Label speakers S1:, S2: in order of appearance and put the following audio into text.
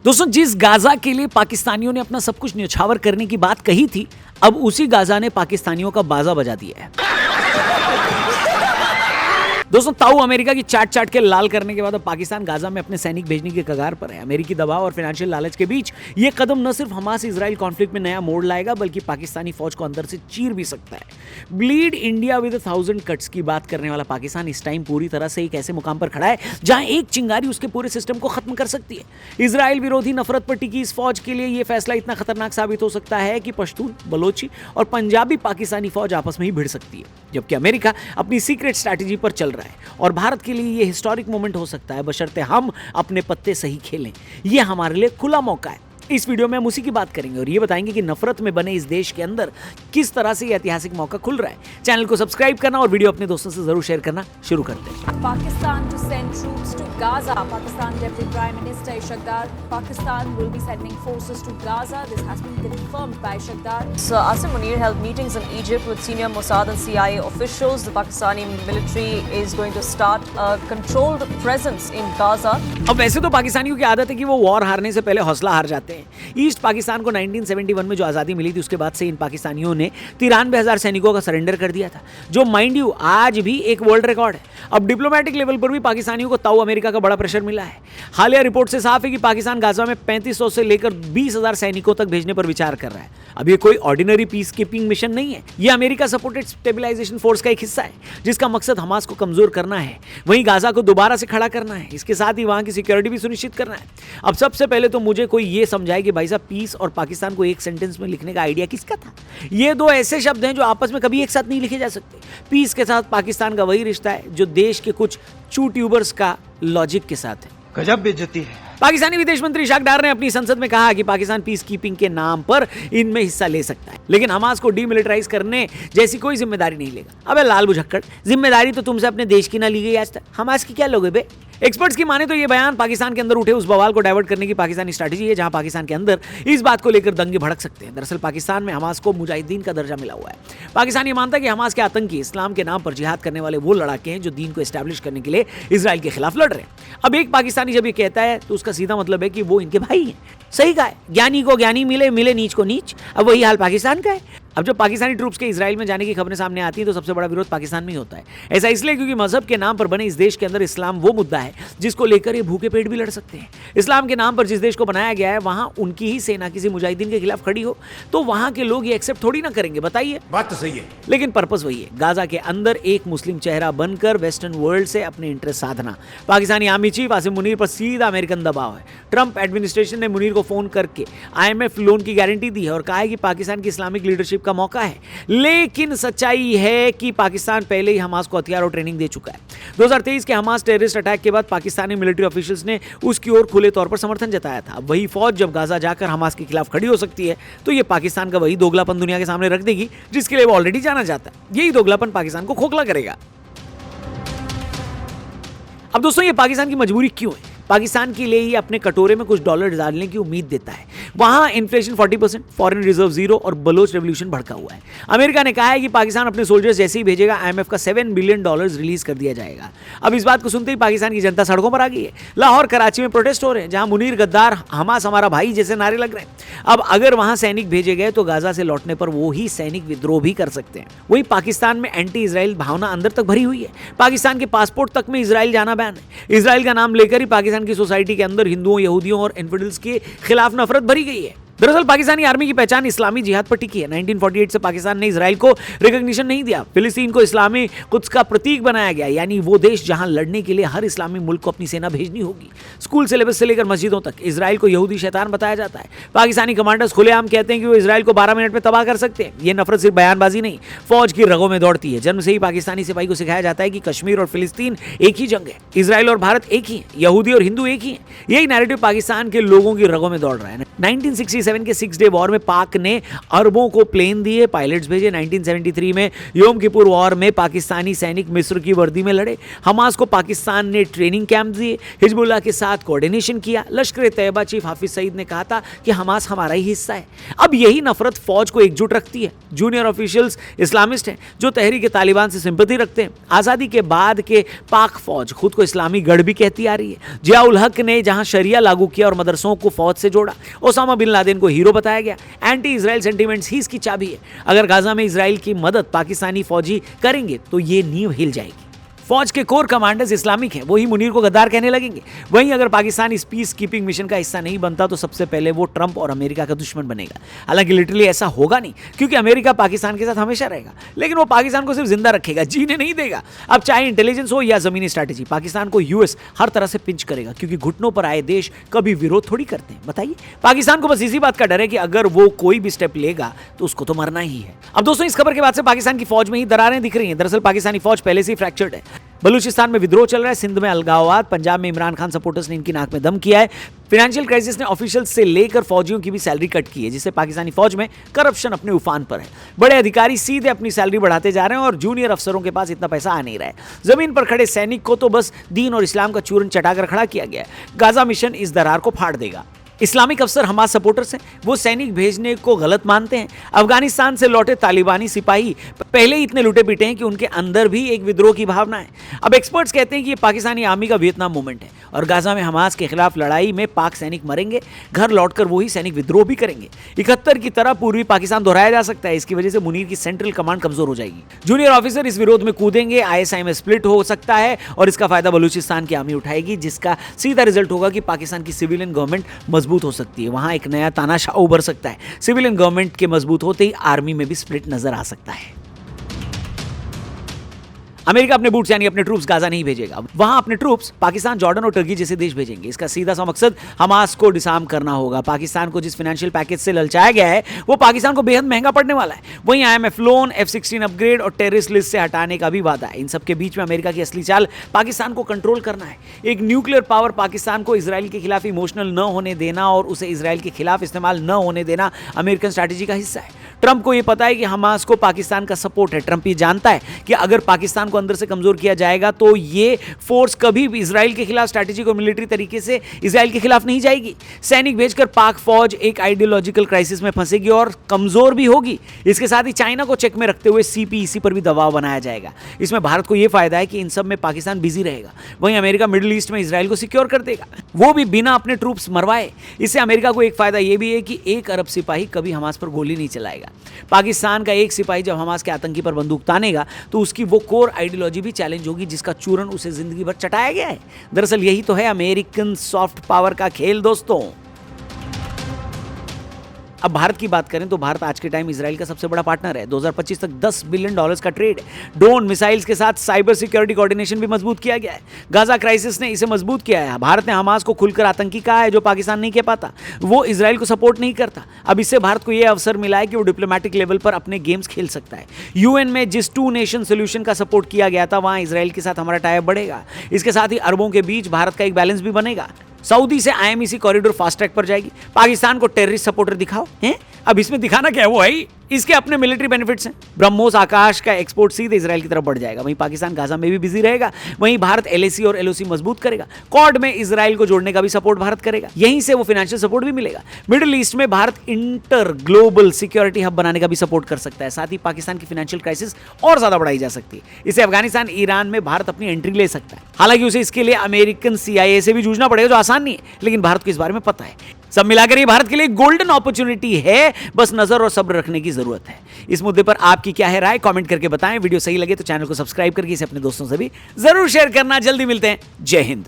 S1: दोस्तों, जिस गाजा के लिए पाकिस्तानियों ने अपना सब कुछ न्यौछावर करने की बात कही थी, अब उसी गाजा ने पाकिस्तानियों का बाजा बजा दिया है। दोस्तों, ताऊ अमेरिका की चाट चाट के लाल करने के बाद अब पाकिस्तान गाजा में अपने सैनिक भेजने के कगार पर है। अमेरिकी दबाव और फाइनेंशियल लालच के बीच ये कदम न सिर्फ हमास इजराइल कॉन्फ्लिक्ट में नया मोड़ लाएगा, बल्कि पाकिस्तानी फौज को अंदर से चीर भी सकता है। ब्लीड इंडिया विद 1000 कट्स की बात करने वाला पाकिस्तान इस टाइम पूरी तरह से एक ऐसे मुकाम पर खड़ा है जहां एक चिंगारी उसके पूरे सिस्टम को खत्म कर सकती है। इजराइल विरोधी नफरत पर टिकी इस फौज के लिए यह फैसला इतना खतरनाक साबित हो सकता है कि पश्तून, बलोची और पंजाबी पाकिस्तानी फौज आपस में ही भिड़ सकती है, जबकि अमेरिका अपनी सीक्रेट स्ट्रैटेजी पर चल रहा है। और भारत के लिए यह हिस्टोरिक मोमेंट हो सकता है, बशर्ते हम अपने पत्ते सही खेलें। यह हमारे लिए खुला मौका है। इस वीडियो में हम उसी की बात करेंगे और ये बताएंगे कि नफरत में बने इस देश के अंदर किस तरह से यह ऐतिहासिक मौका खुल रहा है। चैनल को सब्सक्राइब करना और वीडियो अपने दोस्तों से जरूर शेयर करना शुरू करते हैं।
S2: Pakistan to send troops to Gaza. Pakistan Deputy Prime Minister Ishaqdar. Pakistan will be sending forces to Gaza. This has been confirmed by Ishaqdar.
S3: So Asim Munir held meetings in Egypt with senior Mossad and CIA officials. The Pakistani military is going to start a controlled presence in Gaza.
S1: अब वैसे तो पाकिस्तानियों की आदत है कि वो war हारने से पहले हौसला हार जाते हैं। ईस्ट पाकिस्तान को 1971 में जो आज़ादी मिली थी, उसके बाद से इन पाकिस्तानियों ने 93,000 सैनिकों का सरेंडर कर दिया था, जो माइंड यू आज भी एक वर्ल्ड रिकॉर्ड है। अब डिप्लोमेटिक लेवल पर भी पाकिस्तानियों को ताऊ अमेरिका का बड़ा प्रेशर मिला है। हालिया रिपोर्ट से साफ है कि पाकिस्तान गाजा में 3500 से लेकर 20,000 सैनिकों तक भेजने पर विचार कर रहा है। अब ये कोई ऑर्डिनरी पीस कीपिंग मिशन नहीं है, ये अमेरिका सपोर्टेड स्टेबलाइजेशन फोर्स का एक हिस्सा है, जिसका मकसद हमास को कमजोर करना है, वहीं गाजा को दोबारा से खड़ा करना है। इसके साथ ही वहां की सिक्योरिटी भी सुनिश्चित करना है। अब सबसे पहले तो मुझे कोई ये समझाए कि भाई साहब, पीस और पाकिस्तान को एक सेंटेंस में लिखने का आइडिया किसका था? ये दो ऐसे शब्द हैं जो आपस में कभी एक साथ नहीं लिखे जा सकते। पीस के साथ पाकिस्तान का वही रिश्ता है जो देश के कुछ यूट्यूबर्स का लॉजिक के साथ है।
S4: गजब बेइज्जती है।
S1: पाकिस्तानी विदेश मंत्री इशाकदार ने अपनी संसद में कहा कि पाकिस्तान पीस कीपिंग के नाम पर इनमें हिस्सा ले सकता है, लेकिन हमास को डीमिलिटराइज करने जैसी कोई जिम्मेदारी नहीं लेगा। अबे लाल बुझक्कड़, जिम्मेदारी तो तुमसे अपने देश की ना ली गई आज तक, हमास की क्या लोगे बे? एक्सपर्ट्स की माने तो यह बयान पाकिस्तान के अंदर उठे उस बवाल को डाइवर्ट करने की पाकिस्तानी स्ट्रैटेजी है, जहां पाकिस्तान के अंदर इस बात को लेकर दंगे भड़क सकते हैं। दरअसल पाकिस्तान में हमास को मुजाहिदीन का दर्जा मिला हुआ है। पाकिस्तान ये मानता है कि हमास के आतंकी इस्लाम के नाम पर जिहाद करने वाले वो लड़ाके हैं जो दीन को एस्टैब्लिश करने के लिए इजराइल के खिलाफ लड़ रहे हैं। अब एक पाकिस्तानी जब ये कहता है तो उसका सीधा मतलब है कि वो इनके भाई हैं। सही कहा है, ज्ञानी को ज्ञानी मिले, मिले नीच को नीच। अब वही हाल पाकिस्तान का है। अब जब पाकिस्तानी ट्रूप्स के इजराइल में जाने की खबरें सामने आती हैं तो सबसे बड़ा विरोध पाकिस्तान में ही होता है। ऐसा इसलिए क्योंकि मजहब के नाम पर बने इस देश के अंदर इस्लाम वो मुद्दा है जिसको लेकर ये भूखे पेट भी लड़ सकते हैं। इस्लाम के नाम पर जिस देश को बनाया गया है, वहां उनकी ही सेना किसी मुजाहिदीन के खिलाफ खड़ी हो तो वहां के लोग ये एक्सेप्ट थोड़ी ना करेंगे, बताइए।
S4: बात तो सही है,
S1: लेकिन पर्पस वही है, गाजा के अंदर एक मुस्लिम चेहरा बनकर वेस्टर्न वर्ल्ड से अपने इंटरेस्ट साधना। पाकिस्तानी आर्मी चीफ आसिम मुनीर पर सीधा अमेरिकन दबाव है। ट्रंप एडमिनिस्ट्रेशन ने मुनीर को फोन करके IMF लोन की गारंटी दी है और कहा है कि पाकिस्तान की इस्लामिक लीडरशिप का मौका है। लेकिन सच्चाई है कि पाकिस्तान पहले ही हमास को हथियार और ट्रेनिंग दे चुका है। 2023 के हमास टेररिस्ट अटैक के बाद पाकिस्तानी मिलिट्री ऑफिशियल्स ने उसकी ओर खुले तौर पर समर्थन जताया था। वही फौज जब गाजा जाकर हमास के खिलाफ खड़ी हो सकती है तो यह पाकिस्तान का वही दोगलापन दुनिया के सामने रख देगी जिसके लिए वो ऑलरेडी जाना जाता है। यही दोगलापन पाकिस्तान को खोखला करेगा। अब दोस्तों, ये पाकिस्तान की मजबूरी क्यों है? पाकिस्तान के लिए ही अपने कटोरे में कुछ डॉलर डालने की उम्मीद देता है। वहां इन्फ्लेशन 40%, फॉरेन रिजर्व 0 और बलोच रेवोल्यूशन भड़का हुआ है। अमेरिका ने कहा है कि पाकिस्तान अपने सोल्जर्स जैसे ही भेजेगा IMF का $7 बिलियन रिलीज कर दिया जाएगा। अब इस बात को सुनते ही पाकिस्तान की जनता सड़कों पर आ गई है। लाहौर, कराची में प्रोटेस्ट हो रहे हैं, जहां मुनीर गद्दार, हमास हमारा भाई जैसे नारे लग रहे हैं। अब अगर वहां सैनिक भेजे गए तो गाजा से लौटने पर वो ही सैनिक विद्रोह भी कर सकते हैं। वही पाकिस्तान में एंटी इजराइल भावना अंदर तक भरी हुई है। पाकिस्तान के पासपोर्ट तक में इजराइल जाना बैन है। इजराइल का नाम लेकर ही पाकिस्तान की सोसाइटी के अंदर हिंदुओं, यहूदियों और इन्फिडल्स के खिलाफ नफरत भरी गई है। दरअसल पाकिस्तानी आर्मी की पहचान इस्लामी जिहाद पर टिकी है। 1948 से पाकिस्तान ने इजराइल को रिकॉग्निशन नहीं दिया। फिलिस्तीन को इस्लामी कुद्स का प्रतीक बनाया गया, यानी वो देश जहां लड़ने के लिए हर इस्लामी मुल्क को अपनी सेना भेजनी होगी। स्कूल सिलेबस से लेकर मस्जिदों तक इजराइल को यहूदी शैतान बताया जाता है। पाकिस्तानी कमांडर्स खुलेआम कहते हैं कि वो इजराइल को 12 मिनट में तबाह कर सकते हैं। ये नफरत सिर्फ बयानबाजी नहीं, फौज की रगों में दौड़ती है। जन्म से ही पाकिस्तानी सिपाही को सिखाया जाता है कि कश्मीर और फिलिस्तीन एक ही जंग है, इजराइल और भारत एक ही है, यहूदी और हिंदू एक ही है। यही नैरेटिव पाकिस्तान के लोगों की रगों में दौड़ रहा है। 1967 के 6 डे वॉर में पाक ने अरबों को प्लेन दिए, पायलट्स भेजे। 1973 में योम किपुर वॉर में पाकिस्तानी सैनिक मिस्र की वर्दी में लड़े। हमास को पाकिस्तान ने ट्रेनिंग कैंप दिए, हिजबुल्लाह के साथ कोऑर्डिनेशन किया। लश्कर तैयबा चीफ हाफिज सईद ने कहा था कि हमास हमारा ही हिस्सा है। अब यही नफरत फौज को एकजुट रखती है। जूनियर ऑफिशियल्स इस्लामिस्ट हैं जो तहरीक तालिबान से सिंपैथी रखते हैं। आज़ादी के बाद के पाक फौज खुद को इस्लामी गढ़ भी कहती आ रही है। जियाउल हक ने जहां शरिया लागू किया और मदरसों को फौज से जोड़ा, ओसामा बिन लादेन को हीरो बताया गया। एंटी इजराइल सेंटीमेंट्स ही इसकी चाबी है। अगर गाजा में इजराइल की मदद पाकिस्तानी फौजी करेंगे तो ये नींव हिल जाएगी। फौज के कोर कमांडर्स इस्लामिक हैं, वही मुनीर को गद्दार कहने लगेंगे। वहीं अगर पाकिस्तान इस पीस कीपिंग मिशन का हिस्सा नहीं बनता तो सबसे पहले वो ट्रंप और अमेरिका का दुश्मन बनेगा। हालांकि लिटरली ऐसा होगा नहीं, क्योंकि अमेरिका पाकिस्तान के साथ हमेशा रहेगा, लेकिन वो पाकिस्तान को सिर्फ जिंदा रखेगा, जीने नहीं देगा। अब चाहे इंटेलिजेंस हो या जमीनी स्ट्रैटेजी, पाकिस्तान को यूएस हर तरह से पिंच करेगा, क्योंकि घुटनों पर आए देश कभी विरोध थोड़ी करते हैं। बताइए, पाकिस्तान को बस इसी बात का डर है कि अगर वो कोई भी स्टेप लेगा तो उसको तो मरना ही है। अब दोस्तों, इस खबर के बाद से पाकिस्तान की फौज में ही दरारें दिख रही हैं। दरअसल पाकिस्तानी फौज पहले से ही फ्रैक्चर्ड है। बलूचिस्तान में विद्रोह चल रहा है, सिंध में अलगाववाद, पंजाब में इमरान खान सपोर्टर्स ने इनकी नाक में दम किया है। फाइनेंशियल क्राइसिस ने ऑफिशियल्स से लेकर फौजियों की भी सैलरी कट की है, जिससे पाकिस्तानी फौज में करप्शन अपने उफान पर है। बड़े अधिकारी सीधे अपनी सैलरी बढ़ाते जा रहे हैं और जूनियर अफसरों के पास इतना पैसा आ नहीं रहा है। जमीन पर खड़े सैनिक को तो बस दीन और इस्लाम का चूरन चटाकर खड़ा किया गया है। गाजा मिशन इस दरार को फाड़ देगा। इस्लामिक अफसर हमास सपोर्टर्स हैं, वो सैनिक भेजने को गलत मानते हैं। अफगानिस्तान से लौटे तालिबानी सिपाही पहले ही इतने लुटे पिटे हैं कि उनके अंदर भी एक विद्रोह की भावना है। अब एक्सपर्ट्स कहते हैं कि ये पाकिस्तानी आर्मी का वियतनाम मूवमेंट है और गाजा में हमास के खिलाफ लड़ाई में पाक सैनिक मरेंगे, घर लौटकर वही सैनिक विद्रोह भी करेंगे। 71 की तरह पूर्वी पाकिस्तान दोहराया जा सकता है। इसकी वजह से मुनीर की सेंट्रल कमांड कमजोर हो जाएगी। जूनियर ऑफिसर इस विरोध में कूदेंगे, ISI में स्प्लिट हो सकता है और इसका फायदा बलूचिस्तान की आर्मी उठाएगी, जिसका सीधा रिजल्ट होगा कि पाकिस्तान की सिविलियन गवर्नमेंट मजबूत हो सकती है। वहां एक नया तानाशाह उभर सकता है। सिविलियन गवर्नमेंट के मजबूत होते ही आर्मी में भी स्प्लिट नजर आ सकता है। अमेरिका अपने बूट्स यानी अपने ट्रूप्स गाजा नहीं भेजेगा। वहां अपने ट्रूप्स पाकिस्तान, जॉर्डन और टर्की जैसे देश भेजेंगे। इसका सीधा सा मकसद हमास को डिसआर्म करना होगा। पाकिस्तान को जिस फाइनेंशियल पैकेज से ललचाया गया है वो पाकिस्तान को बेहद महंगा पड़ने वाला है। वहीं IMF लोन, F-16 अपग्रेड और टेररिस्ट लिस्ट से हटाने का भी वादा है। इन सबके बीच में अमेरिका की असली चाल पाकिस्तान को कंट्रोल करना है। एक न्यूक्लियर पावर पाकिस्तान को इजराइल के खिलाफ इमोशनल न होने देना और उसे इजराइल के खिलाफ इस्तेमाल न होने देना अमेरिकन स्ट्रैटेजी का हिस्सा है। ट्रंप को यह पता है कि हमास को पाकिस्तान का सपोर्ट है। ट्रंप ये जानता है कि अगर पाकिस्तान को अंदर से कमजोर किया जाएगा तो ये फोर्स कभी भी इजराइल के खिलाफ स्ट्रैटेजिक और मिलिट्री तरीके से इजराइल के खिलाफ नहीं जाएगी। सैनिक भेजकर पाक फौज एक आइडियोलॉजिकल क्राइसिस में फंसेगी और कमजोर भी होगी। इसके साथ ही चाइना को चेक में रखते हुए CPEC पर भी दबाव बनाया जाएगा। इसमें भारत को यह फायदा है कि इन सब में पाकिस्तान बिजी रहेगा। वहीं अमेरिका मिडिल ईस्ट में इजराइल को सिक्योर कर देगा, वो भी बिना अपने ट्रूप्स मरवाए। इससे अमेरिका को एक फायदा यह भी है कि 1 अरब सिपाही कभी हमास पर गोली नहीं चलाएगा। पाकिस्तान का एक सिपाही जब हमास के आतंकी पर बंदूक तानेगा तो उसकी वो कोर आइडियोलॉजी भी चैलेंज होगी जिसका चूरन उसे जिंदगी भर चटाया गया है। दरअसल यही तो है अमेरिकन सॉफ्ट पावर का खेल दोस्तों। अब भारत की बात करें तो भारत आज के टाइम इजराइल का सबसे बड़ा पार्टनर है। 2025 तक $10 बिलियन का ट्रेड है। ड्रोन मिसाइल्स के साथ साइबर सिक्योरिटी कोऑर्डिनेशन भी मजबूत किया गया है। गाजा क्राइसिस ने इसे मजबूत किया है। भारत ने हमास को खुलकर आतंकी कहा है, जो पाकिस्तान नहीं कह पाता। वो इजराइल को सपोर्ट नहीं करता। अब इससे भारत को यह अवसर मिला है कि वो डिप्लोमेटिक लेवल पर अपने गेम्स खेल सकता है। UN में जिस 2 नेशन सोल्यूशन का सपोर्ट किया गया था, वहां इजराइल के साथ हमारा टाई अप बढ़ेगा। इसके साथ ही अरबों के बीच भारत का एक बैलेंस भी बनेगा। सऊदी से IMEC कॉरिडोर फास्ट ट्रैक पर जाएगी। पाकिस्तान को टेररिस्ट सपोर्टर दिखाओ हैं। अब इसमें दिखाना क्या है, वो है इसके अपने मिलिट्री बेनिफिट्स हैं। ब्रह्मोस आकाश का एक्सपोर्ट सीधे इजराइल की तरफ बढ़ जाएगा। वहीं पाकिस्तान गाजा में भी बिजी रहेगा। वहीं भारत LAC और LOC मजबूत करेगा। क्वाड में इजराइल को जोड़ने का भी सपोर्ट भारत करेगा। यहीं से वो फाइनेंशियल सपोर्ट भी मिलेगा। मिडिल ईस्ट में Bharat inter global security hub बनाने का भी सपोर्ट कर सकता है। साथ ही पाकिस्तान की फाइनेंशियल क्राइसिस और ज्यादा बढ़ाई जा सकती है। इससे अफगानिस्तान, ईरान में भारत अपनी एंट्री ले सकता है। हालांकि उसे इसके लिए अमेरिकन CIA से भी जूझना पड़ेगा, जो आसान नहीं है, लेकिन भारत को इस बारे में पता है। सब मिलाकर ये भारत के लिए गोल्डन अपॉर्चुनिटी है, बस नजर और सब्र रखने की जरूरत है। इस मुद्दे पर आपकी क्या है राय, कमेंट करके बताएं। वीडियो सही लगे तो चैनल को सब्सक्राइब करके इसे अपने दोस्तों से भी जरूर शेयर करना। जल्दी मिलते हैं। जय हिंद।